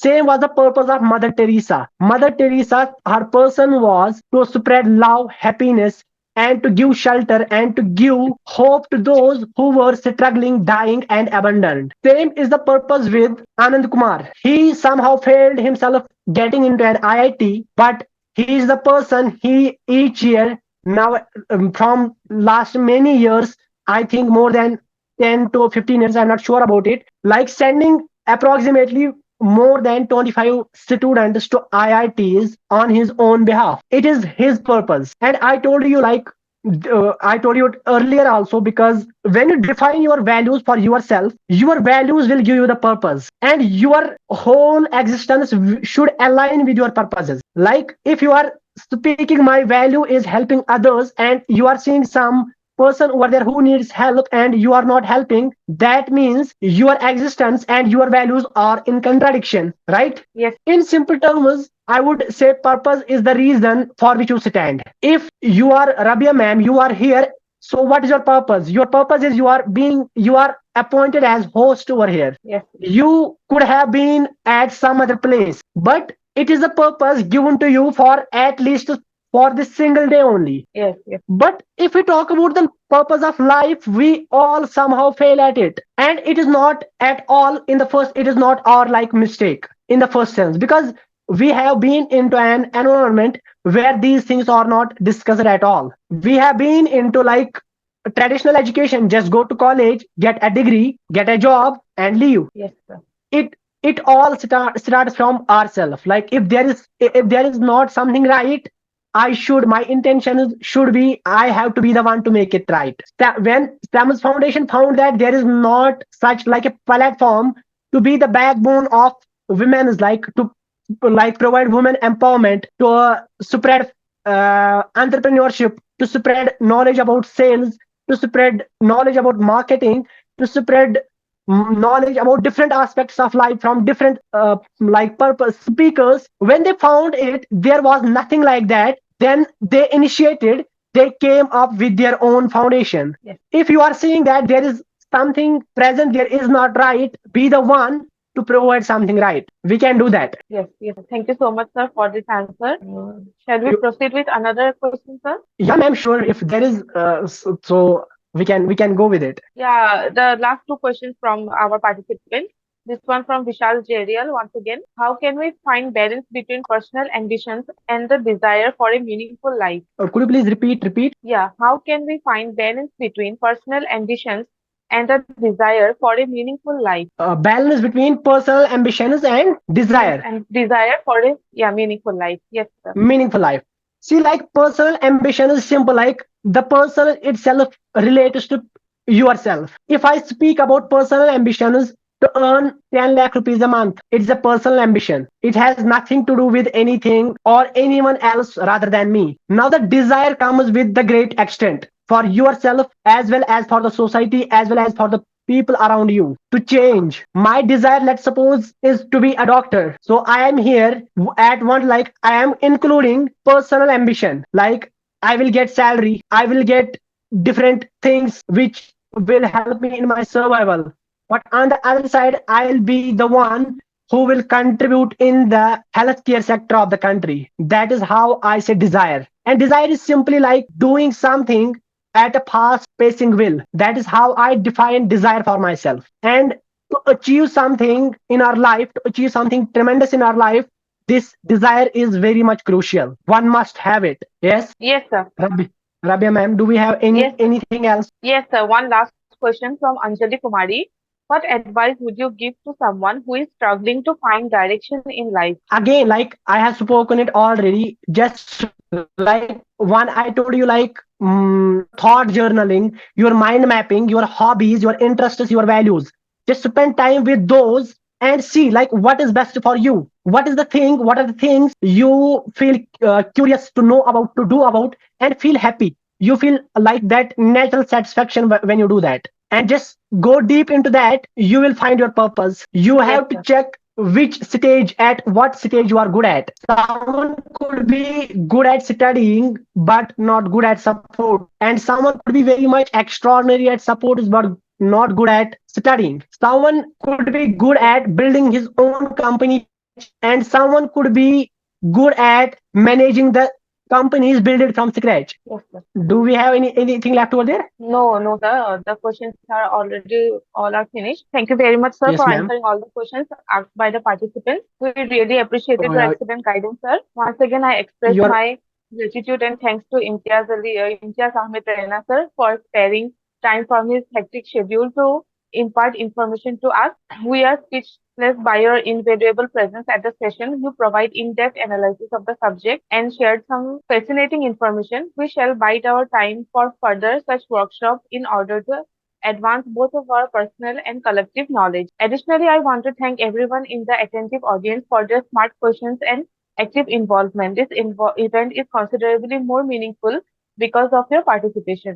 Same was the purpose of Mother Teresa. Mother Teresa, her person was to spread love, happiness, and to give shelter and to give hope to those who were struggling, dying, and abandoned. Same is the purpose with Anand Kumar. He somehow failed himself getting into an IIT, but he is the person, he each year now, from last many years, I think more than 10 to 15 years, I'm not sure about it, like sending approximately more than 25 students to IITs on his own behalf. It is his purpose. And I told you, like, I told you earlier also, because when you define your values for yourself, your values will give you the purpose, and your whole existence should align with your purposes. Like if you are speaking, my value is helping others, and you are seeing some person over there who needs help and you are not helping, that means your existence and your values are in contradiction, right? Yes. In simple terms, I would say purpose is the reason for which you stand. If you are Rabia ma'am, you are here. So what is your purpose? Your purpose is you are appointed as host over here. Yes. You could have been at some other place, but it is a purpose given to you for at least for this single day only. Yes. Yes. But if we talk about the purpose of life, we all somehow fail at it. And it is not at all in the first, it is not our like mistake in the first sense, because we have been into an environment where these things are not discussed at all. We have been into like traditional education, just go to college, get a degree, get a job, and leave. Yes, sir. It all starts from ourselves. Like if there is not something right, my intention should be I have to be the one to make it right. When STEM's Foundation found that there is not such like a platform to be the backbone of women's like to like provide women empowerment to spread entrepreneurship, to spread knowledge about sales, to spread knowledge about marketing, to spread knowledge about different aspects of life from different like purpose speakers. When they found it there was nothing like that, then they came up with their own foundation. Yes. If you are seeing that there is something present there is not right, be the one to provide something right. We can do that. Yes. Yes. Thank you so much, sir, for this answer. Shall we You, proceed with another question, sir? yeah, ma'am, sure. If there is so we can go with it. Yeah, the last two questions from our participant. This one from Vishal Jerial once again. How can we find balance between personal ambitions and the desire for a meaningful life? Could you please repeat? Yeah, how can we find balance between personal ambitions and the desire for a meaningful life? Balance between personal ambitions and Yes, desire. and desire for a meaningful life. Yes, sir. Meaningful life. See, like personal ambition is simple, like the person itself relates to yourself. If I speak about personal ambitions to earn 10 lakh rupees a month, it's a personal ambition. It has nothing to do with anything or anyone else rather than me. Now the desire comes with the great extent for yourself as well as for the society as well as for the people around you to change. My desire, let's suppose, is to be a doctor. So I am here at one, like I am including personal ambition. Like I will get salary, I will get different things which will help me in my survival. But on the other side, I'll be the one who will contribute in the healthcare sector of the country. That is how I say desire. And desire is simply like doing something at a fast pacing will. That is how I define desire for myself. And to achieve something in our life, to achieve something tremendous in our life, this desire is very much crucial. One must have it. Yes, Yes, sir. Rabia ma'am, do we have Yes, anything else? yes, sir. One last question from Anjali Kumari. What advice would you give to someone who is struggling to find direction in life? Again, like I have spoken it already, just like one I told you, like thought journaling, your mind mapping, your hobbies, your interests, your values. Just spend time with those and see like what is best for you. What are the things you feel curious to know about, to do about, and feel happy. You feel like that natural satisfaction when you do that. And just go deep into that, you will find your purpose. You Yes, have to sir. check which stage, at what stage you are good at. Someone could be good at studying but not good at support, and someone could be very much extraordinary at support but not good at studying. Someone could be good at building his own company, and someone could be good at managing the companies build it from scratch. Yes, sir. Do we have anything left over there? No, no, sir. The questions are already all are finished. Thank you very much, sir, Yes, for ma'am. answering all the questions asked by the participants. We really appreciated your Uh, excellent guidance, sir. Once again, I express your my gratitude and thanks to Imtiaz Ahmed Raina, sir, for sparing time from his hectic schedule to impart information to us. We are speechless by your invaluable presence at the session. You provide in-depth analysis of the subject and shared some fascinating information. We shall bide our time for further such workshops in order to advance both of our personal and collective knowledge. Additionally, I want to thank everyone in the attentive audience for their smart questions and active involvement. This event is considerably more meaningful because of your participation.